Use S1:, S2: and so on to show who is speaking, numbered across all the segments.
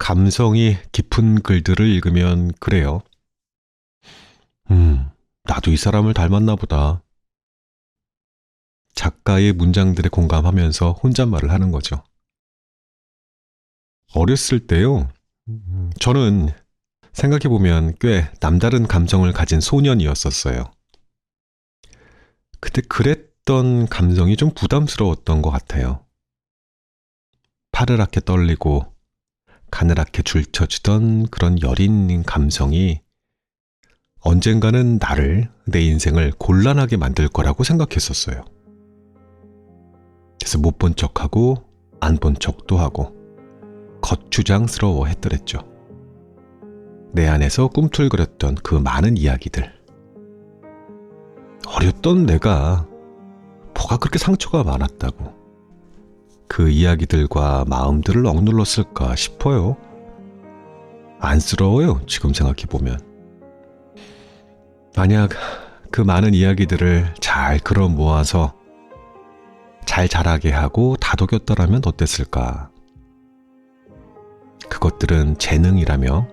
S1: 감성이 깊은 글들을 읽으면 그래요. 나도 이 사람을 닮았나 보다. 작가의 문장들에 공감하면서 혼잣말을 하는 거죠. 어렸을 때요, 저는 생각해보면 꽤 남다른 감정을 가진 소년이었었어요. 그때 그랬던 감정이 좀 부담스러웠던 것 같아요. 파르랗게 떨리고 가늘하게 줄쳐지던 그런 여린 감성이 언젠가는 나를, 내 인생을 곤란하게 만들 거라고 생각했었어요. 그래서 못 본 척하고 안 본 척도 하고 거추장스러워 했더랬죠. 내 안에서 꿈틀거렸던 그 많은 이야기들. 어렸던 내가 뭐가 그렇게 상처가 많았다고 그 이야기들과 마음들을 억눌렀을까 싶어요. 안쓰러워요, 지금 생각해보면. 만약 그 많은 이야기들을 잘 끌어 모아서 잘 자라게 하고 다독였더라면 어땠을까? 그것들은 재능이라며,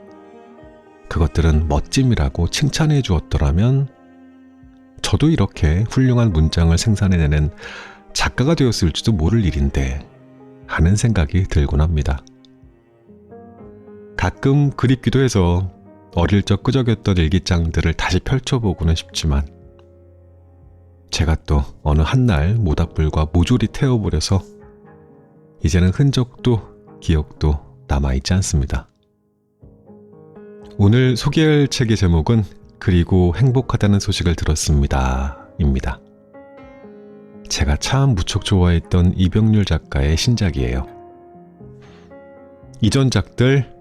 S1: 그것들은 멋짐이라고 칭찬해 주었더라면 저도 이렇게 훌륭한 문장을 생산해내는 작가가 되었을지도 모를 일인데 하는 생각이 들곤 합니다. 가끔 그립기도 해서 어릴 적 끄적였던 일기장들을 다시 펼쳐보고는 싶지만 제가 또 어느 한날 모닥불과 모조리 태워버려서 이제는 흔적도 기억도 남아있지 않습니다. 오늘 소개할 책의 제목은 그리고 행복하다는 소식을 들었습니다. 입니다. 제가 참 무척 좋아했던 이병률 작가의 신작이에요. 이전 작들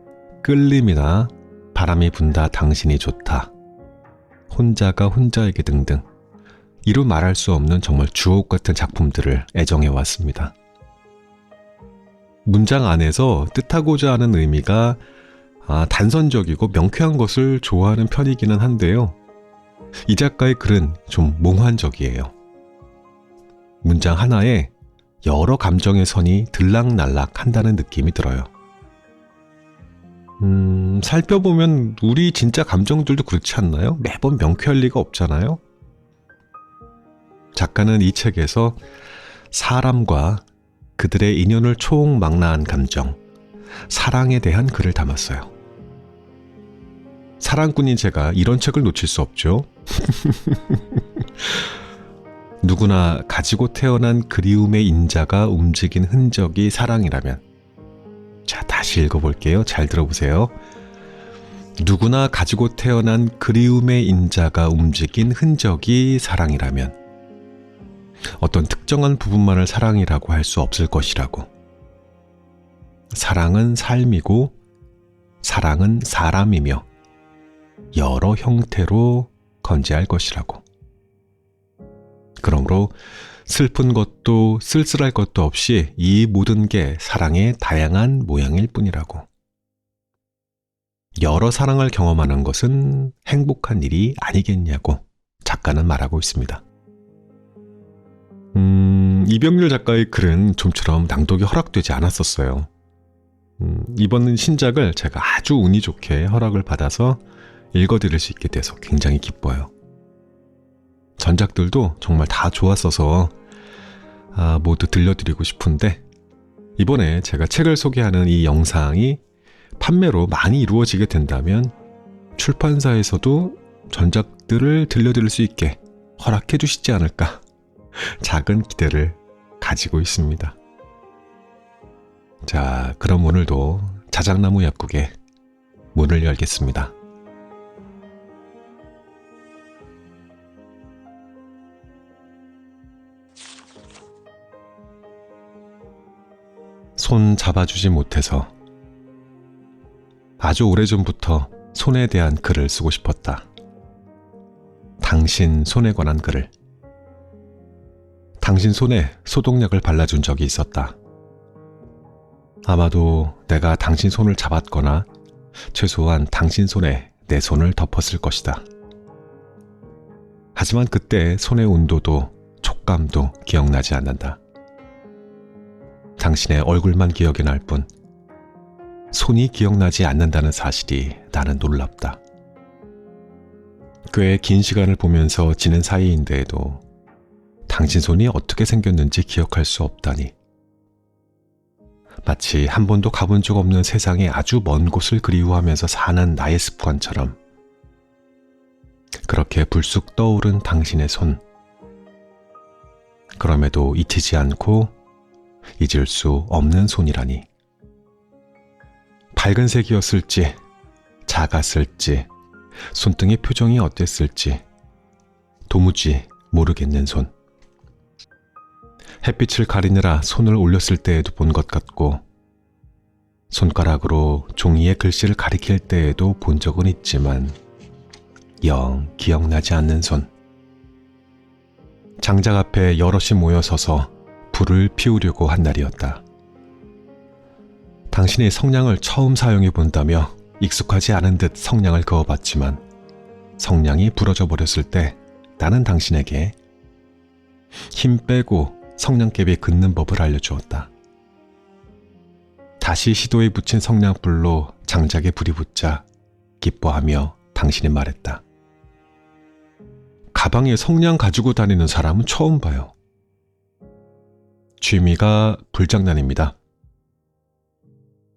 S1: 끌림이나 바람이 분다 당신이 좋다, 혼자가 혼자에게 등등 이루 말할 수 없는 정말 주옥 같은 작품들을 애정해왔습니다. 문장 안에서 뜻하고자 하는 의미가 단선적이고 명쾌한 것을 좋아하는 편이기는 한데요. 이 작가의 글은 좀 몽환적이에요. 문장 하나에 여러 감정의 선이 들락날락 한다는 느낌이 들어요. 살펴보면 우리 진짜 감정들도 그렇지 않나요? 매번 명쾌할 리가 없잖아요. 작가는 이 책에서 사람과 그들의 인연을 총망라한 감정, 사랑에 대한 글을 담았어요. 사랑꾼인 제가 이런 책을 놓칠 수 없죠. 누구나 가지고 태어난 그리움의 인자가 움직인 흔적이 사랑이라면, 자, 다시 읽어볼게요. 잘 들어보세요. 누구나 가지고 태어난 그리움의 인자가 움직인 흔적이 사랑이라면 어떤 특정한 부분만을 사랑이라고 할 수 없을 것이라고. 사랑은 삶이고 사랑은 사람이며 여러 형태로 건재할 것이라고. 그러므로 슬픈 것도 쓸쓸할 것도 없이 이 모든 게 사랑의 다양한 모양일 뿐이라고. 여러 사랑을 경험하는 것은 행복한 일이 아니겠냐고 작가는 말하고 있습니다. 이병률 작가의 글은 좀처럼 낭독이 허락되지 않았었어요. 이번 신작을 제가 아주 운이 좋게 허락을 받아서 읽어드릴 수 있게 돼서 굉장히 기뻐요. 전작들도 정말 다 좋았어서 모두 들려드리고 싶은데, 이번에 제가 책을 소개하는 이 영상이 판매로 많이 이루어지게 된다면 출판사에서도 전작들을 들려드릴 수 있게 허락해 주시지 않을까 작은 기대를 가지고 있습니다. 자, 그럼 오늘도 자작나무 약국에 문을 열겠습니다. 손 잡아주지 못해서 아주 오래전부터 손에 대한 글을 쓰고 싶었다. 당신 손에 관한 글을. 당신 손에 소독약을 발라준 적이 있었다. 아마도 내가 당신 손을 잡았거나 최소한 당신 손에 내 손을 덮었을 것이다. 하지만 그때 손의 온도도 촉감도 기억나지 않는다. 당신의 얼굴만 기억이 날 뿐 손이 기억나지 않는다는 사실이 나는 놀랍다. 꽤 긴 시간을 보면서 지낸 사이인데도 당신 손이 어떻게 생겼는지 기억할 수 없다니. 마치 한 번도 가본 적 없는 세상의 아주 먼 곳을 그리워하면서 사는 나의 습관처럼 그렇게 불쑥 떠오른 당신의 손. 그럼에도 잊히지 않고 잊을 수 없는 손이라니. 밝은 색이었을지, 작았을지, 손등의 표정이 어땠을지 도무지 모르겠는 손. 햇빛을 가리느라 손을 올렸을 때에도 본 것 같고 손가락으로 종이에 글씨를 가리킬 때에도 본 적은 있지만 영 기억나지 않는 손. 장작 앞에 여럿이 모여 서서 불을 피우려고 한 날이었다. 당신이 성냥을 처음 사용해 본다며 익숙하지 않은 듯 성냥을 그어봤지만 성냥이 부러져 버렸을 때 나는 당신에게 힘 빼고 성냥개비 긋는 법을 알려주었다. 다시 시도에 붙인 성냥불로 장작에 불이 붙자 기뻐하며 당신이 말했다. 가방에 성냥 가지고 다니는 사람은 처음 봐요. 취미가 불장난입니다.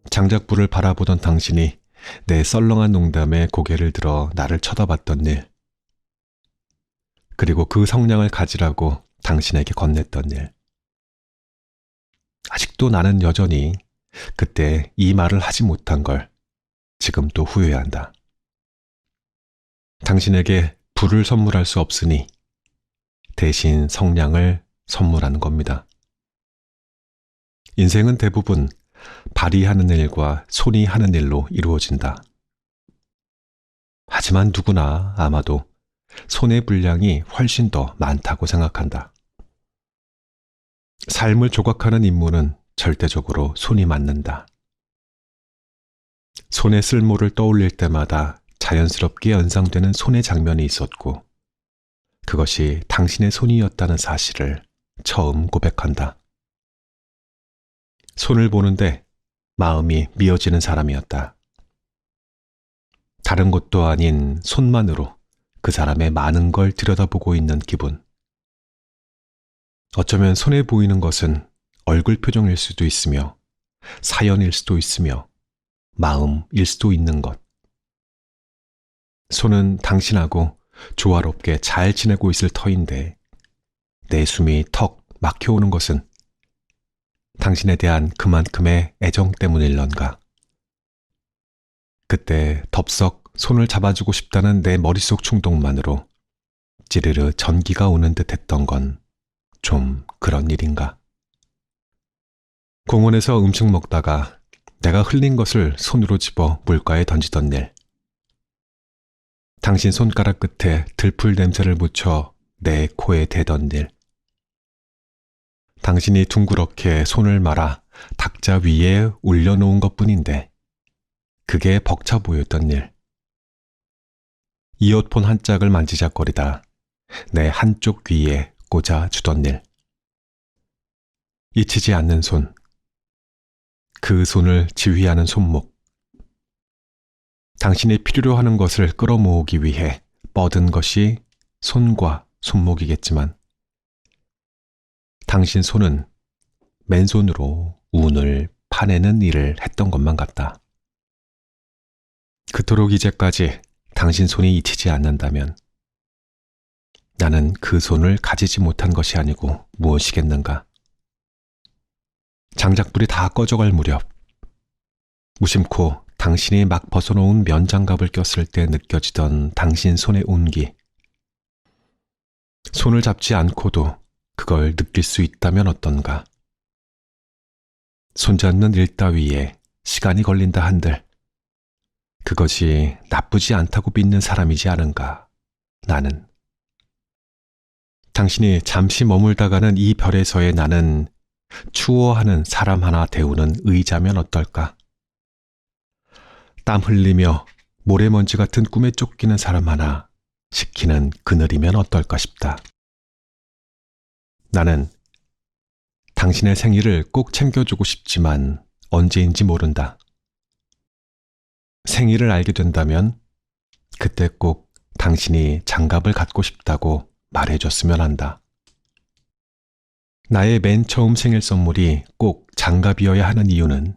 S1: 장작불을 바라보던 당신이 내 썰렁한 농담에 고개를 들어 나를 쳐다봤던 일. 그리고 그 성냥을 가지라고 당신에게 건넸던 일. 아직도 나는 여전히 그때 이 말을 하지 못한 걸 지금 또 후회한다. 당신에게 불을 선물할 수 없으니 대신 성냥을 선물하는 겁니다. 인생은 대부분 발이 하는 일과 손이 하는 일로 이루어진다. 하지만 누구나 아마도 손의 분량이 훨씬 더 많다고 생각한다. 삶을 조각하는 인물은 절대적으로 손이 맞는다. 손의 쓸모를 떠올릴 때마다 자연스럽게 연상되는 손의 장면이 있었고 그것이 당신의 손이었다는 사실을 처음 고백한다. 손을 보는데 마음이 미어지는 사람이었다. 다른 것도 아닌 손만으로 그 사람의 많은 걸 들여다보고 있는 기분. 어쩌면 손에 보이는 것은 얼굴 표정일 수도 있으며 사연일 수도 있으며 마음일 수도 있는 것. 손은 당신하고 조화롭게 잘 지내고 있을 터인데 내 숨이 턱 막혀오는 것은 당신에 대한 그만큼의 애정 때문일런가. 그때 덥석 손을 잡아주고 싶다는 내 머릿속 충동만으로 찌르르 전기가 오는 듯 했던 건 좀 그런 일인가. 공원에서 음식 먹다가 내가 흘린 것을 손으로 집어 물가에 던지던 일. 당신 손가락 끝에 들풀 냄새를 묻혀 내 코에 대던 일. 당신이 둥그렇게 손을 말아 탁자 위에 올려놓은 것뿐인데 그게 벅차 보였던 일. 이어폰 한 짝을 만지작거리다 내 한쪽 귀에 꽂아주던 일. 잊히지 않는 손. 그 손을 지휘하는 손목. 당신이 필요로 하는 것을 끌어모으기 위해 뻗은 것이 손과 손목이겠지만 당신 손은 맨손으로 운을 파내는 일을 했던 것만 같다. 그토록 이제까지 당신 손이 잊히지 않는다면 나는 그 손을 가지지 못한 것이 아니고 무엇이겠는가. 장작불이 다 꺼져갈 무렵 무심코 당신이 막 벗어놓은 면장갑을 꼈을 때 느껴지던 당신 손의 온기. 손을 잡지 않고도 그걸 느낄 수 있다면 어떤가. 손잡는 일 따위에 시간이 걸린다 한들 그것이 나쁘지 않다고 믿는 사람이지 않은가. 나는. 당신이 잠시 머물다가는 이 별에서의 나는 추워하는 사람 하나 데우는 의자면 어떨까? 땀 흘리며 모래먼지 같은 꿈에 쫓기는 사람 하나 시키는 그늘이면 어떨까 싶다. 나는 당신의 생일을 꼭 챙겨주고 싶지만 언제인지 모른다. 생일을 알게 된다면 그때 꼭 당신이 장갑을 갖고 싶다고 말해줬으면 한다. 나의 맨 처음 생일 선물이 꼭 장갑이어야 하는 이유는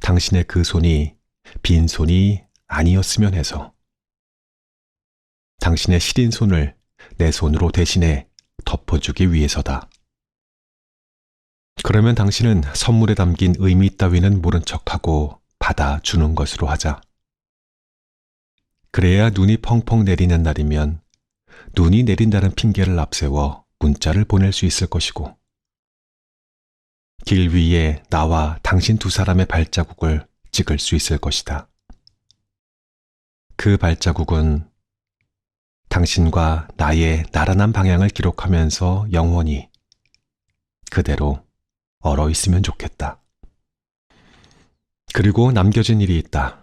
S1: 당신의 그 손이 빈손이 아니었으면 해서. 당신의 시린 손을 내 손으로 대신해 덮어주기 위해서다. 그러면 당신은 선물에 담긴 의미 따위는 모른 척하고 받아주는 것으로 하자. 그래야 눈이 펑펑 내리는 날이면 눈이 내린다는 핑계를 앞세워 문자를 보낼 수 있을 것이고, 길 위에 나와 당신 두 사람의 발자국을 찍을 수 있을 것이다. 그 발자국은 당신과 나의 나란한 방향을 기록하면서 영원히 그대로 얼어 있으면 좋겠다. 그리고 남겨진 일이 있다.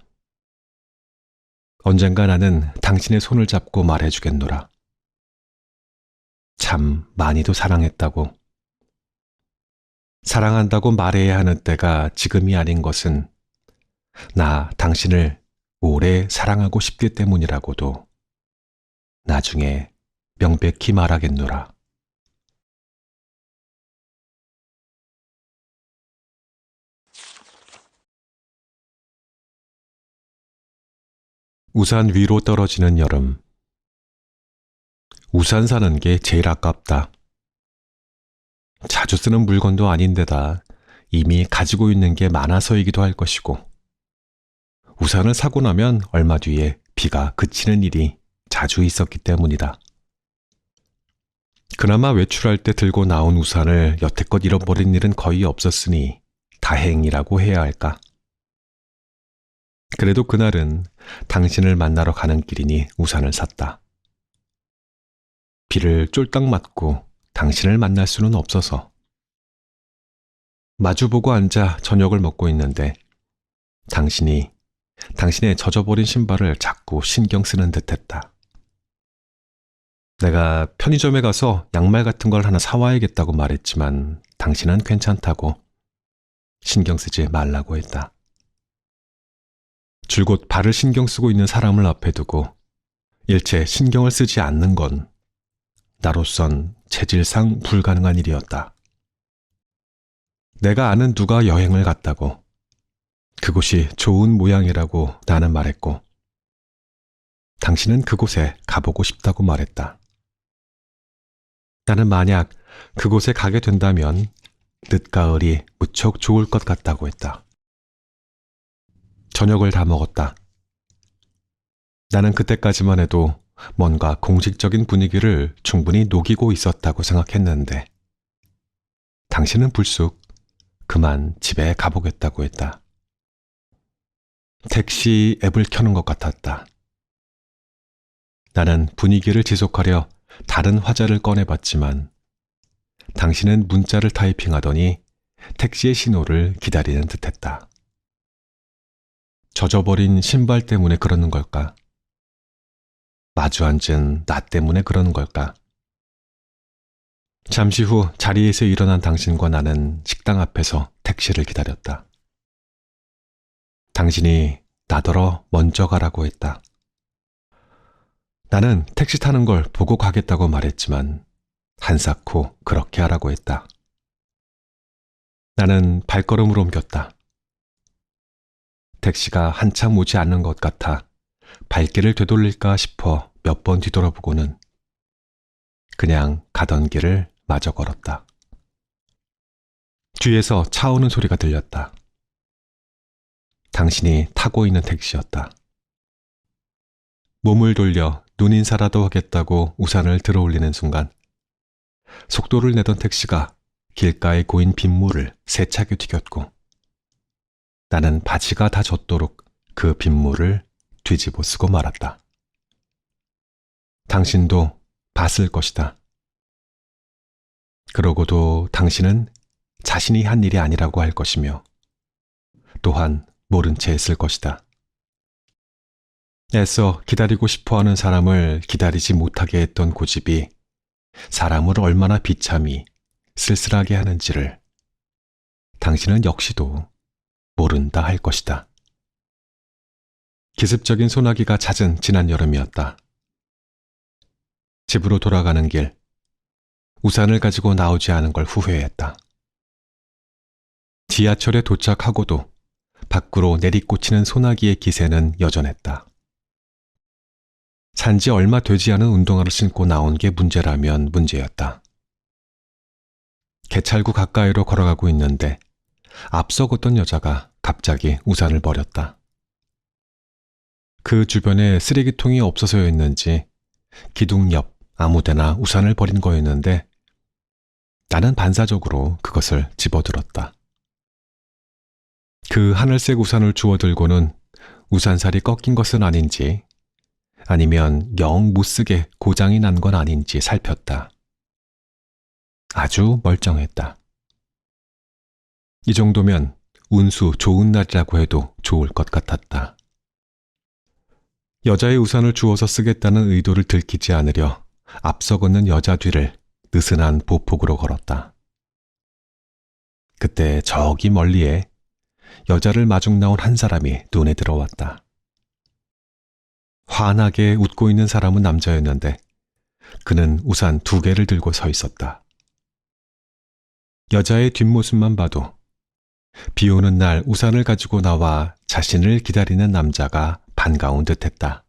S1: 언젠가 나는 당신의 손을 잡고 말해주겠노라. 참 많이도 사랑했다고. 사랑한다고 말해야 하는 때가 지금이 아닌 것은 나 당신을 오래 사랑하고 싶기 때문이라고도 나중에 명백히 말하겠노라. 우산 위로 떨어지는 여름. 우산 사는 게 제일 아깝다. 자주 쓰는 물건도 아닌데다 이미 가지고 있는 게 많아서이기도 할 것이고, 우산을 사고 나면 얼마 뒤에 비가 그치는 일이 자주 있었기 때문이다. 그나마 외출할 때 들고 나온 우산을 여태껏 잃어버린 일은 거의 없었으니 다행이라고 해야 할까. 그래도 그날은 당신을 만나러 가는 길이니 우산을 샀다. 비를 쫄딱 맞고 당신을 만날 수는 없어서. 마주보고 앉아 저녁을 먹고 있는데 당신이 당신의 젖어버린 신발을 자꾸 신경 쓰는 듯했다. 내가 편의점에 가서 양말 같은 걸 하나 사와야겠다고 말했지만 당신은 괜찮다고 신경 쓰지 말라고 했다. 줄곧 발을 신경 쓰고 있는 사람을 앞에 두고 일체 신경을 쓰지 않는 건 나로선 체질상 불가능한 일이었다. 내가 아는 누가 여행을 갔다고, 그곳이 좋은 모양이라고 나는 말했고, 당신은 그곳에 가보고 싶다고 말했다. 나는 만약 그곳에 가게 된다면 늦가을이 무척 좋을 것 같다고 했다. 저녁을 다 먹었다. 나는 그때까지만 해도 뭔가 공식적인 분위기를 충분히 녹이고 있었다고 생각했는데 당신은 불쑥 그만 집에 가보겠다고 했다. 택시 앱을 켜는 것 같았다. 나는 분위기를 지속하려 다른 화자를 꺼내봤지만 당신은 문자를 타이핑하더니 택시의 신호를 기다리는 듯했다. 젖어버린 신발 때문에 그러는 걸까? 마주 앉은 나 때문에 그러는 걸까? 잠시 후 자리에서 일어난 당신과 나는 식당 앞에서 택시를 기다렸다. 당신이 나더러 먼저 가라고 했다. 나는 택시 타는 걸 보고 가겠다고 말했지만 한사코 그렇게 하라고 했다. 나는 발걸음을 옮겼다. 택시가 한참 오지 않는 것 같아 발길을 되돌릴까 싶어 몇 번 뒤돌아보고는 그냥 가던 길을 마저 걸었다. 뒤에서 차 오는 소리가 들렸다. 당신이 타고 있는 택시였다. 몸을 돌려 눈인사라도 하겠다고 우산을 들어올리는 순간 속도를 내던 택시가 길가에 고인 빗물을 세차게 튀겼고 나는 바지가 다 젖도록 그 빗물을 뒤집어 쓰고 말았다. 당신도 봤을 것이다. 그러고도 당신은 자신이 한 일이 아니라고 할 것이며 또한 모른 채 했을 것이다. 애써 기다리고 싶어하는 사람을 기다리지 못하게 했던 고집이 사람을 얼마나 비참히 쓸쓸하게 하는지를 당신은 역시도 모른다 할 것이다. 기습적인 소나기가 잦은 지난 여름이었다. 집으로 돌아가는 길, 우산을 가지고 나오지 않은 걸 후회했다. 지하철에 도착하고도 밖으로 내리꽂히는 소나기의 기세는 여전했다. 산지 얼마 되지 않은 운동화를 신고 나온 게 문제라면 문제였다. 개찰구 가까이로 걸어가고 있는데 앞서 걷던 여자가 갑자기 우산을 버렸다. 그 주변에 쓰레기통이 없어서였는지 기둥 옆 아무데나 우산을 버린 거였는데 나는 반사적으로 그것을 집어들었다. 그 하늘색 우산을 주워 들고는 우산살이 꺾인 것은 아닌지 아니면 영 못쓰게 고장이 난 건 아닌지 살폈다. 아주 멀쩡했다. 이 정도면 운수 좋은 날이라고 해도 좋을 것 같았다. 여자의 우산을 주워서 쓰겠다는 의도를 들키지 않으려 앞서 걷는 여자 뒤를 느슨한 보폭으로 걸었다. 그때 저기 멀리에 여자를 마중 나온 한 사람이 눈에 들어왔다. 환하게 웃고 있는 사람은 남자였는데 그는 우산 2개를 들고 서 있었다. 여자의 뒷모습만 봐도 비 오는 날 우산을 가지고 나와 자신을 기다리는 남자가 반가운 듯했다.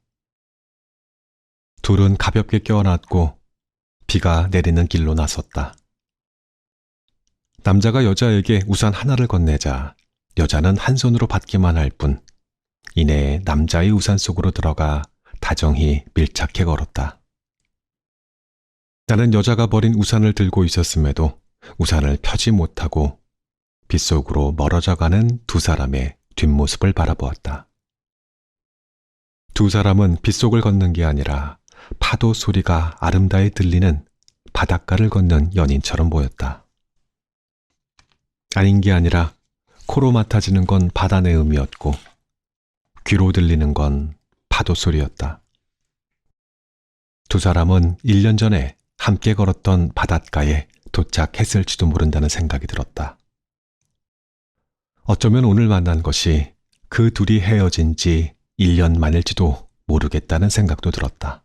S1: 둘은 가볍게 껴안았고 비가 내리는 길로 나섰다. 남자가 여자에게 우산 하나를 건네자 여자는 한 손으로 받기만 할 뿐 이내 남자의 우산 속으로 들어가 다정히 밀착해 걸었다. 나는 여자가 버린 우산을 들고 있었음에도 우산을 펴지 못하고 빗속으로 멀어져가는 두 사람의 뒷모습을 바라보았다. 두 사람은 빗속을 걷는 게 아니라 파도 소리가 아름다이 들리는 바닷가를 걷는 연인처럼 보였다. 아닌 게 아니라 코로 맡아지는 건 바다 내음이었고 귀로 들리는 건 파도 소리였다. 두 사람은 1년 전에 함께 걸었던 바닷가에 도착했을지도 모른다는 생각이 들었다. 어쩌면 오늘 만난 것이 그 둘이 헤어진 지 1년 만일지도 모르겠다는 생각도 들었다.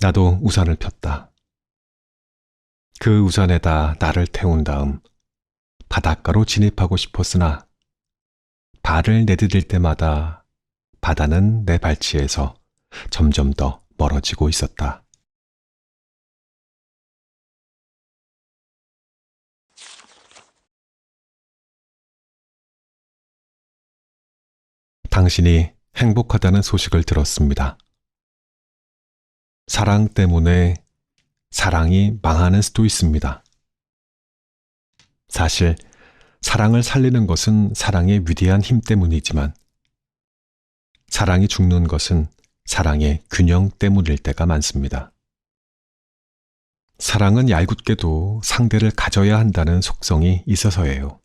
S1: 나도 우산을 폈다. 그 우산에다 나를 태운 다음 바닷가로 진입하고 싶었으나 발을 내디딜 때마다 바다는 내 발치에서 점점 더 멀어지고 있었다. 당신이 행복하다는 소식을 들었습니다. 사랑 때문에 사랑이 망하는 수도 있습니다. 사실 사랑을 살리는 것은 사랑의 위대한 힘 때문이지만 사랑이 죽는 것은 사랑의 균형 때문일 때가 많습니다. 사랑은 얄궂게도 상대를 가져야 한다는 속성이 있어서예요.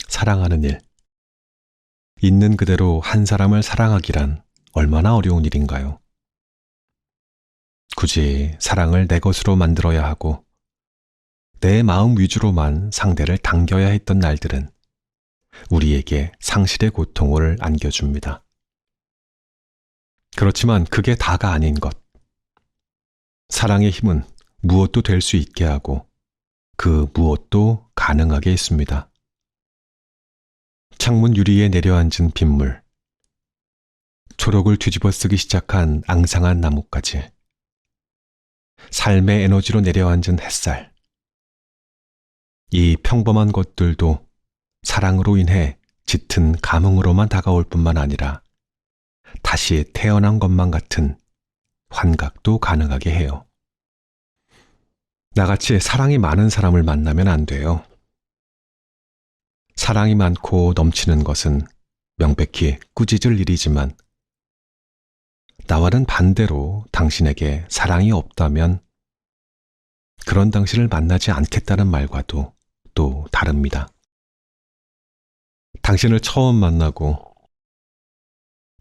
S1: 사랑하는 일. 있는 그대로 한 사람을 사랑하기란 얼마나 어려운 일인가요? 굳이 사랑을 내 것으로 만들어야 하고 내 마음 위주로만 상대를 당겨야 했던 날들은 우리에게 상실의 고통을 안겨줍니다. 그렇지만 그게 다가 아닌 것. 사랑의 힘은 무엇도 될 수 있게 하고 그 무엇도 가능하게 했습니다. 창문 유리에 내려앉은 빗물, 초록을 뒤집어 쓰기 시작한 앙상한 나뭇가지, 삶의 에너지로 내려앉은 햇살. 이 평범한 것들도 사랑으로 인해 짙은 감흥으로만 다가올 뿐만 아니라 다시 태어난 것만 같은 환각도 가능하게 해요. 나같이 사랑이 많은 사람을 만나면 안 돼요. 사랑이 많고 넘치는 것은 명백히 꾸짖을 일이지만 나와는 반대로 당신에게 사랑이 없다면 그런 당신을 만나지 않겠다는 말과도 또 다릅니다. 당신을 처음 만나고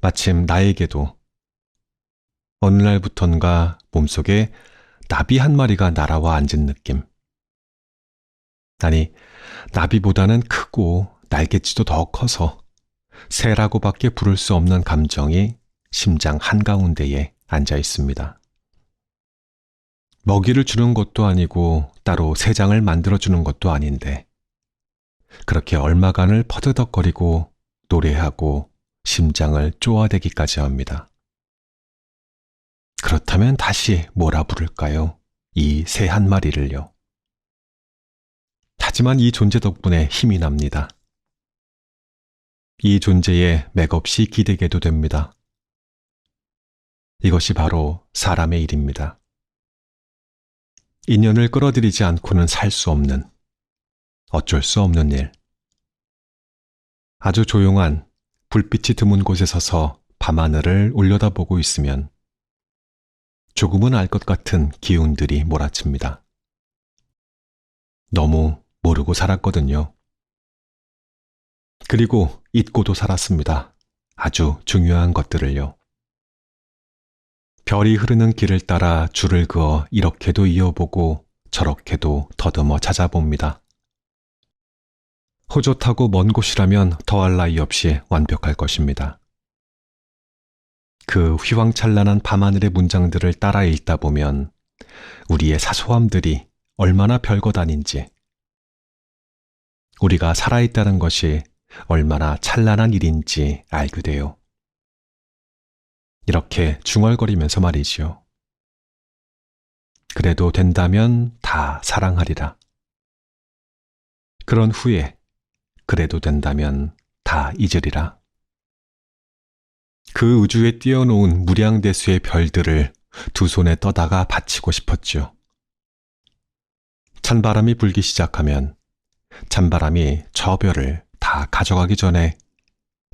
S1: 마침 나에게도 어느 날부턴가 몸속에 나비 한 마리가 날아와 앉은 느낌. 아니, 나비보다는 크고 날갯짓도 더 커서 새라고밖에 부를 수 없는 감정이 심장 한가운데에 앉아 있습니다. 먹이를 주는 것도 아니고 따로 새장을 만들어주는 것도 아닌데 그렇게 얼마간을 퍼드덕거리고 노래하고 심장을 쪼아대기까지 합니다. 그렇다면 다시 뭐라 부를까요? 이 새 한 마리를요. 하지만 이 존재 덕분에 힘이 납니다. 이 존재에 맥없이 기대게도 됩니다. 이것이 바로 사람의 일입니다. 인연을 끌어들이지 않고는 살 수 없는, 어쩔 수 없는 일. 아주 조용한 불빛이 드문 곳에 서서 밤하늘을 올려다보고 있으면 조금은 알 것 같은 기운들이 몰아칩니다. 너무 모르고 살았거든요. 그리고 잊고도 살았습니다. 아주 중요한 것들을요. 별이 흐르는 길을 따라 줄을 그어 이렇게도 이어보고 저렇게도 더듬어 찾아봅니다. 호젓하고 먼 곳이라면 더할 나위 없이 완벽할 것입니다. 그 휘황찬란한 밤하늘의 문장들을 따라 읽다 보면 우리의 사소함들이 얼마나 별것 아닌지, 우리가 살아있다는 것이 얼마나 찬란한 일인지 알게 돼요. 이렇게 중얼거리면서 말이지요. 그래도 된다면 다 사랑하리라. 그런 후에 그래도 된다면 다 잊으리라. 그 우주에 띄워놓은 무량대수의 별들을 두 손에 떠다가 바치고 싶었죠. 찬바람이 불기 시작하면 찬바람이 저 별을 다 가져가기 전에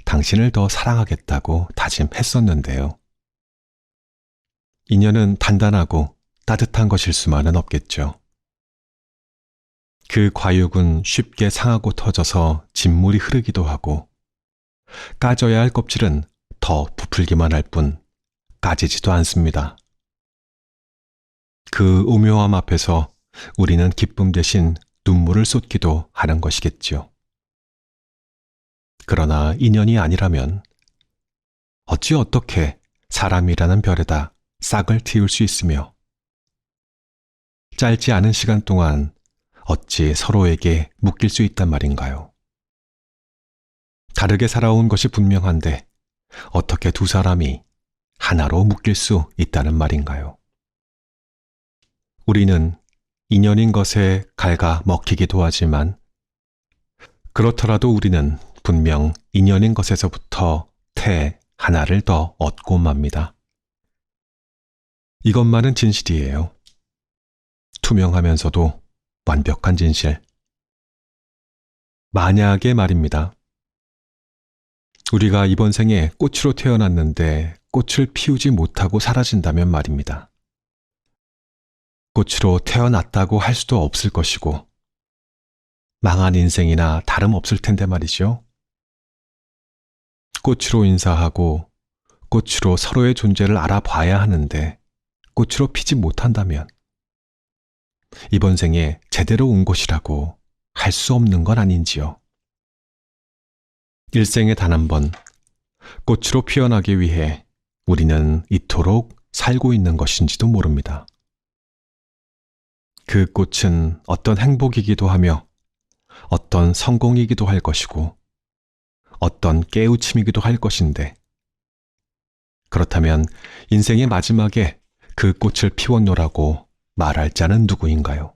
S1: 당신을 더 사랑하겠다고 다짐했었는데요. 인연은 단단하고 따뜻한 것일 수만은 없겠죠. 그 과육은 쉽게 상하고 터져서 진물이 흐르기도 하고 까져야 할 껍질은 더 부풀기만 할 뿐 까지지도 않습니다. 그 오묘함 앞에서 우리는 기쁨 대신 눈물을 쏟기도 하는 것이겠지요. 그러나 인연이 아니라면 어찌 어떻게 사람이라는 별에다 싹을 틔울 수 있으며 짧지 않은 시간 동안 어찌 서로에게 묶일 수 있단 말인가요? 다르게 살아온 것이 분명한데 어떻게 두 사람이 하나로 묶일 수 있다는 말인가요? 우리는 인연인 것에 갉아 먹히기도 하지만 그렇더라도 우리는 분명 인연인 것에서부터 태 하나를 더 얻고 맙니다. 이것만은 진실이에요. 투명하면서도 완벽한 진실. 만약에 말입니다. 우리가 이번 생에 꽃으로 태어났는데 꽃을 피우지 못하고 사라진다면 말입니다. 꽃으로 태어났다고 할 수도 없을 것이고 망한 인생이나 다름없을 텐데 말이죠. 꽃으로 인사하고 꽃으로 서로의 존재를 알아봐야 하는데 꽃으로 피지 못한다면 이번 생에 제대로 온 것이라고 할 수 없는 건 아닌지요. 일생에 단 한 번 꽃으로 피어나기 위해 우리는 이토록 살고 있는 것인지도 모릅니다. 그 꽃은 어떤 행복이기도 하며 어떤 성공이기도 할 것이고 어떤 깨우침이기도 할 것인데 그렇다면 인생의 마지막에 그 꽃을 피웠노라고 말할 자는 누구인가요?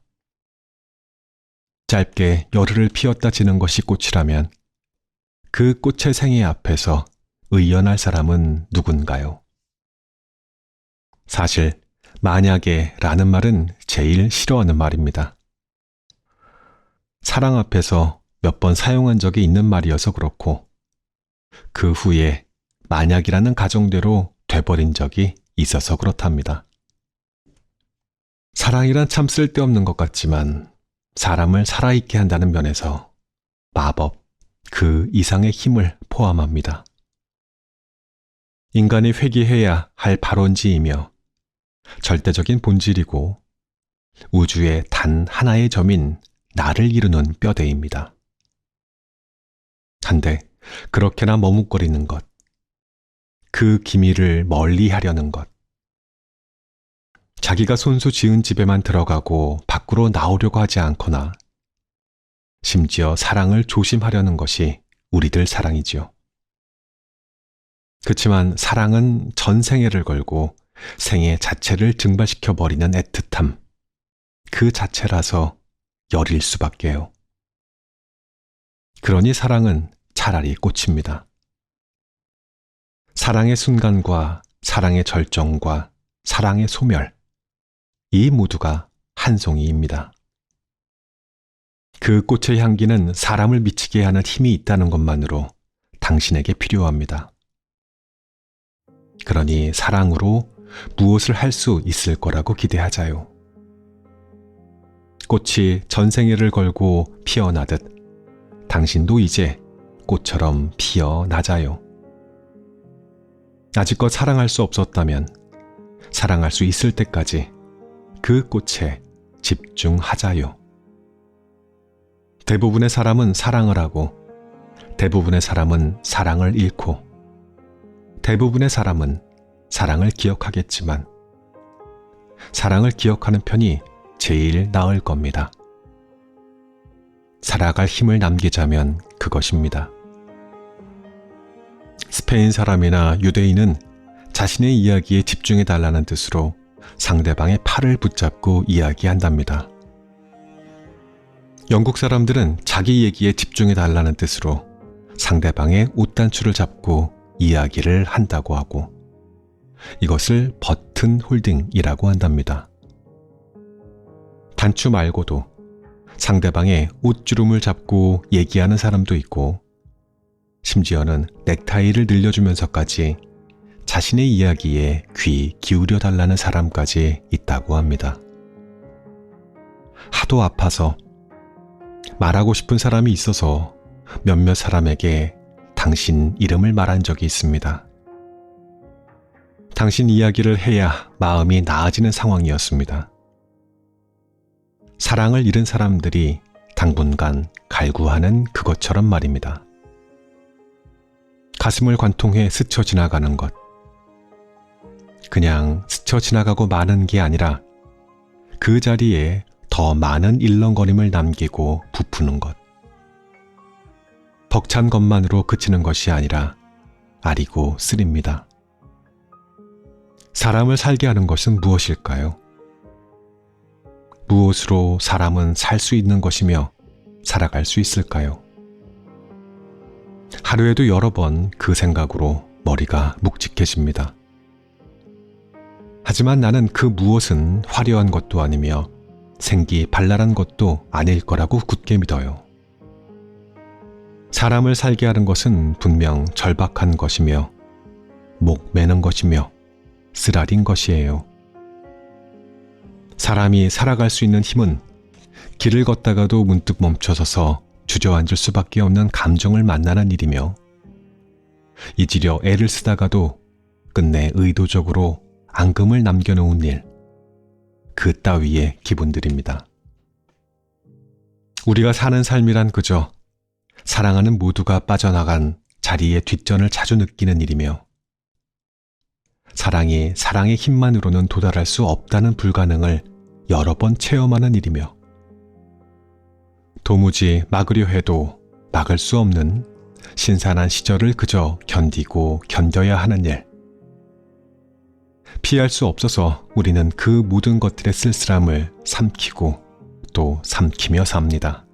S1: 짧게 열흘을 피었다 지는 것이 꽃이라면 그 꽃의 생애 앞에서 의연할 사람은 누군가요? 사실 만약에 라는 말은 제일 싫어하는 말입니다. 사랑 앞에서 몇 번 사용한 적이 있는 말이어서 그렇고 그 후에 만약이라는 가정대로 돼버린 적이 있어서 그렇답니다. 사랑이란 참 쓸데없는 것 같지만 사람을 살아있게 한다는 면에서 마법, 그 이상의 힘을 포함합니다. 인간이 회귀해야 할 발원지이며 절대적인 본질이고 우주의 단 하나의 점인 나를 이루는 뼈대입니다. 한데 그렇게나 머뭇거리는 것, 그 기미를 멀리 하려는 것, 자기가 손수 지은 집에만 들어가고 밖으로 나오려고 하지 않거나 심지어 사랑을 조심하려는 것이 우리들 사랑이지요. 그치만 사랑은 전 생애를 걸고 생애 자체를 증발시켜버리는 애틋함, 그 자체라서 열일 수밖에요. 그러니 사랑은 차라리 꽃입니다. 사랑의 순간과 사랑의 절정과 사랑의 소멸, 이 모두가 한 송이입니다. 그 꽃의 향기는 사람을 미치게 하는 힘이 있다는 것만으로 당신에게 필요합니다. 그러니 사랑으로 무엇을 할 수 있을 거라고 기대하자요. 꽃이 전생애를 걸고 피어나듯 당신도 이제 꽃처럼 피어나자요. 아직껏 사랑할 수 없었다면 사랑할 수 있을 때까지 그 꽃에 집중하자요. 대부분의 사람은 사랑을 하고 대부분의 사람은 사랑을 잃고 대부분의 사람은 사랑을 기억하겠지만 사랑을 기억하는 편이 제일 나을 겁니다. 살아갈 힘을 남기자면 그것입니다. 스페인 사람이나 유대인은 자신의 이야기에 집중해달라는 뜻으로 상대방의 팔을 붙잡고 이야기한답니다. 영국 사람들은 자기 얘기에 집중해달라는 뜻으로 상대방의 옷단추를 잡고 이야기를 한다고 하고 이것을 버튼 홀딩이라고 한답니다. 단추 말고도 상대방의 옷주름을 잡고 얘기하는 사람도 있고 심지어는 넥타이를 늘려주면서까지 자신의 이야기에 귀 기울여달라는 사람까지 있다고 합니다. 하도 아파서 말하고 싶은 사람이 있어서 몇몇 사람에게 당신 이름을 말한 적이 있습니다. 당신 이야기를 해야 마음이 나아지는 상황이었습니다. 사랑을 잃은 사람들이 당분간 갈구하는 그것처럼 말입니다. 가슴을 관통해 스쳐 지나가는 것. 그냥 스쳐 지나가고 마는 게 아니라 그 자리에 더 많은 일렁거림을 남기고 부푸는 것. 벅찬 것만으로 그치는 것이 아니라 아리고 쓰립니다. 사람을 살게 하는 것은 무엇일까요? 무엇으로 사람은 살 수 있는 것이며 살아갈 수 있을까요? 하루에도 여러 번 그 생각으로 머리가 묵직해집니다. 하지만 나는 그 무엇은 화려한 것도 아니며 생기발랄한 것도 아닐 거라고 굳게 믿어요. 사람을 살게 하는 것은 분명 절박한 것이며 목 매는 것이며 쓰라린 것이에요. 사람이 살아갈 수 있는 힘은 길을 걷다가도 문득 멈춰서서 주저앉을 수밖에 없는 감정을 만나는 일이며 잊으려 애를 쓰다가도 끝내 의도적으로 앙금을 남겨놓은 일, 그 따위의 기분들입니다. 우리가 사는 삶이란 그저 사랑하는 모두가 빠져나간 자리의 뒷전을 자주 느끼는 일이며 사랑이 사랑의 힘만으로는 도달할 수 없다는 불가능을 여러 번 체험하는 일이며 도무지 막으려 해도 막을 수 없는 신선한 시절을 그저 견디고 견뎌야 하는 일. 피할 수 없어서 우리는 그 모든 것들의 쓸쓸함을 삼키고 또 삼키며 삽니다.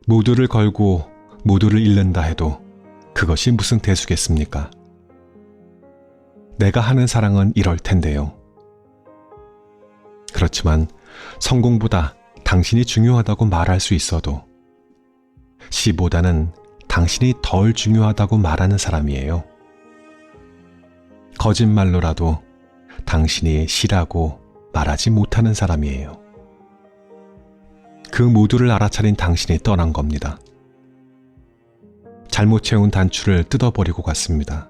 S1: 모두를 걸고 모두를 잃는다 해도 그것이 무슨 대수겠습니까? 내가 하는 사랑은 이럴 텐데요. 그렇지만 성공보다 당신이 중요하다고 말할 수 있어도 시보다는 당신이 덜 중요하다고 말하는 사람이에요. 거짓말로라도 당신이 시라고 말하지 못하는 사람이에요. 그 모두를 알아차린 당신이 떠난 겁니다. 잘못 채운 단추를 뜯어버리고 갔습니다.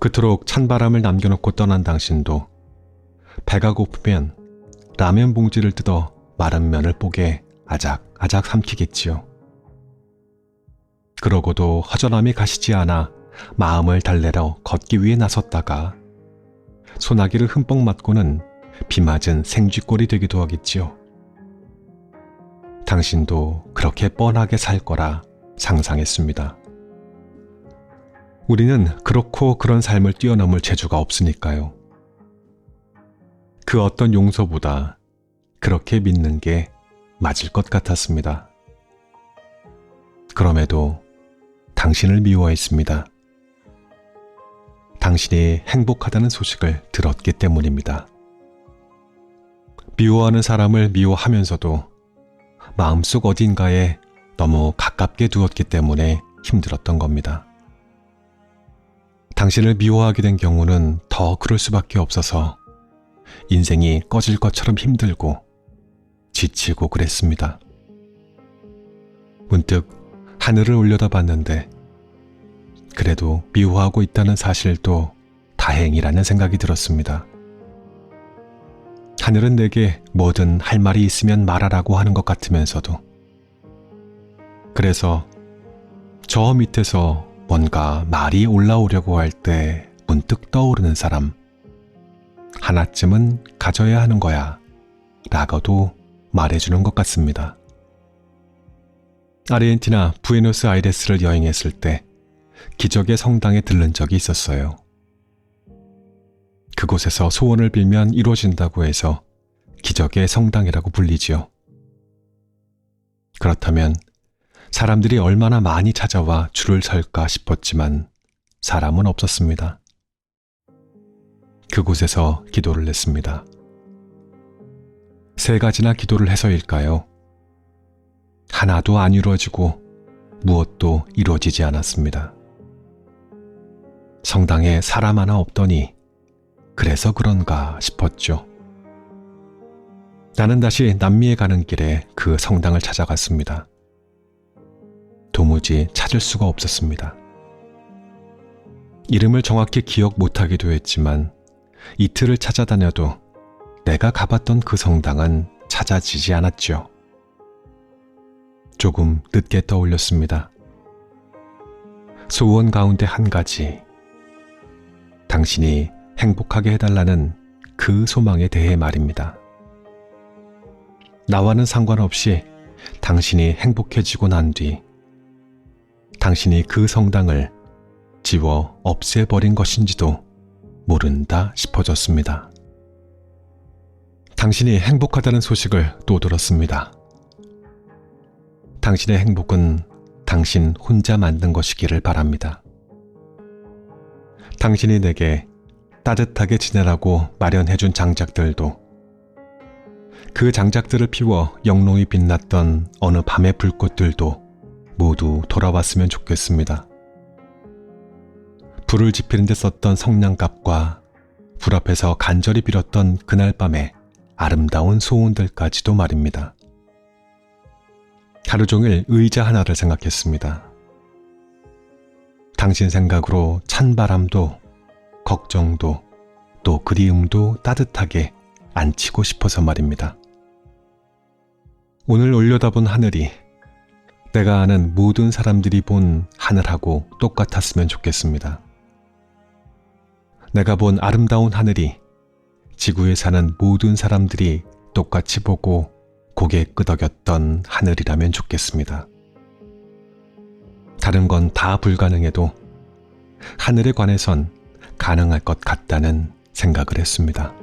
S1: 그토록 찬바람을 남겨놓고 떠난 당신도 배가 고프면 라면 봉지를 뜯어 마른 면을 뽀개 아작아작 삼키겠지요. 적어도 허전함이 가시지 않아 마음을 달래러 걷기 위해 나섰다가 소나기를 흠뻑 맞고는 비 맞은 생쥐꼴이 되기도 하겠지요. 당신도 그렇게 뻔하게 살 거라 상상했습니다. 우리는 그렇고 그런 삶을 뛰어넘을 재주가 없으니까요. 그 어떤 용서보다 그렇게 믿는 게 맞을 것 같았습니다. 그럼에도 당신을 미워했습니다. 당신이 행복하다는 소식을 들었기 때문입니다. 미워하는 사람을 미워하면서도 마음속 어딘가에 너무 가깝게 두었기 때문에 힘들었던 겁니다. 당신을 미워하게 된 경우는 더 그럴 수밖에 없어서 인생이 꺼질 것처럼 힘들고 지치고 그랬습니다. 문득 하늘을 올려다봤는데 그래도 미워하고 있다는 사실도 다행이라는 생각이 들었습니다. 하늘은 내게 뭐든 할 말이 있으면 말하라고 하는 것 같으면서도 그래서 저 밑에서 뭔가 말이 올라오려고 할 때 문득 떠오르는 사람 하나쯤은 가져야 하는 거야 라고도 말해주는 것 같습니다. 아르헨티나 부에노스아이레스를 여행했을 때 기적의 성당에 들른 적이 있었어요. 그곳에서 소원을 빌면 이루어진다고 해서 기적의 성당이라고 불리지요. 그렇다면 사람들이 얼마나 많이 찾아와 줄을 설까 싶었지만 사람은 없었습니다. 그곳에서 기도를 했습니다. 3가지나 기도를 해서일까요? 하나도 안 이루어지고 무엇도 이루어지지 않았습니다. 성당에 사람 하나 없더니 그래서 그런가 싶었죠. 나는 다시 남미에 가는 길에 그 성당을 찾아갔습니다. 도무지 찾을 수가 없었습니다. 이름을 정확히 기억 못하기도 했지만 이틀을 찾아다녀도 내가 가봤던 그 성당은 찾아지지 않았죠. 조금 늦게 떠올렸습니다. 소원 가운데 한 가지, 당신이 행복하게 해달라는 그 소망에 대해 말입니다. 나와는 상관없이 당신이 행복해지고 난 뒤 당신이 그 성당을 지워 없애버린 것인지도 모른다 싶어졌습니다. 당신이 행복하다는 소식을 또 들었습니다. 당신의 행복은 당신 혼자 만든 것이기를 바랍니다. 당신이 내게 따뜻하게 지내라고 마련해준 장작들도 그 장작들을 피워 영롱히 빛났던 어느 밤의 불꽃들도 모두 돌아왔으면 좋겠습니다. 불을 지피는 데 썼던 성냥갑과 불 앞에서 간절히 빌었던 그날 밤의 아름다운 소원들까지도 말입니다. 하루 종일 의자 하나를 생각했습니다. 당신 생각으로 찬바람도 걱정도 또 그리움도 따뜻하게 안치고 싶어서 말입니다. 오늘 올려다본 하늘이 내가 아는 모든 사람들이 본 하늘하고 똑같았으면 좋겠습니다. 내가 본 아름다운 하늘이 지구에 사는 모든 사람들이 똑같이 보고 고개 끄덕였던 하늘이라면 좋겠습니다. 다른 건 다 불가능해도 하늘에 관해선 가능할 것 같다는 생각을 했습니다.